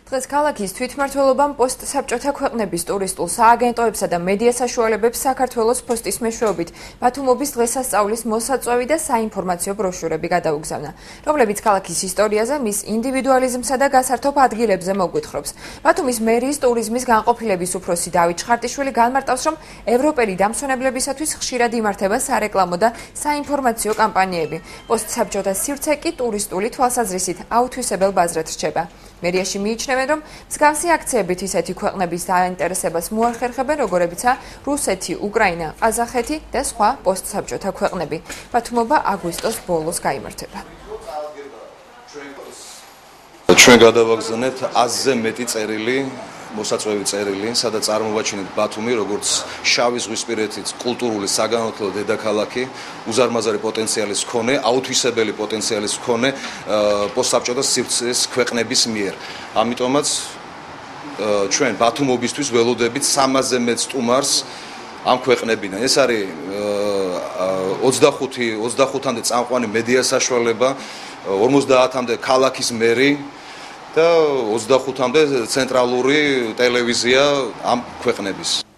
დღეს ქალაქის თვითმმართველობამ პოსტსაბჭოთა ქვეყნების ტურისტულ სააგენტოებსა და მედია საშუალებებს საქართველოს ფოსტის მეშვეობით ბათუმობის დღესასწაულის მოსაწვევი და საინფორმაციო ბროშურები გადაუგზავნა, რომლებიც ქალაქის ისტორიაზე, მის ინდივიდუალიზმსა და გასართობ ადგილებზე მოგვითხრობს. ბათუმის მერიის ტურიზმის განყოფილების უფროსი დავით ჩხარტიშვილი განმარტავს, რომ ევროპელი დამსვენებლებისათვის ხშირად იმართება სარეკლამო და საინფორმაციო კამპანიები. პოსტსაბჭოთა სივრცე კი ტურისტული თვალსაზრისით აუთვისებელ ბაზრად რჩება. მერიაში მიიჩნევენ, რომ მსგავსი აქციებით ისეთი ქვეყნების დაინტერესებას მოახერხებენ, როგორებიცაა რუსეთი, უკრაინა, ყაზახეთი და სხვა პოსტსაბჭოთა ქვეყნები. ბათუმობა აგვისტოს ბოლოს გაიმართება. ჩვენ გადავაგზავნეთ 100-ზე მეტი წერილი, მოსაწვევი წერილი, სადაც წარმოვაჩინეთ ბათუმი, როგორც შავი ზღვისპირეთის კულტურული საგანმანათლებლო დედაქალაქი, უზარმაზარი პოტენციალის მქონე, აუთვისებელი პოტენციალის მქონე პოსტსაბჭოთა სივრცეს ქვეყნების მიერ. ამიტომაც ჩვენ ბათუმობისთვის ველოდებით 300-ზე მეტ სტუმარს ამ ქვეყნებიდან. ეს არის 25-მდე წამყვანი მედია საშუალება, 50-მდე ქალაქის მერი და 25-მდე ცენტრალური ტელევიზია ამ ქვეყნების.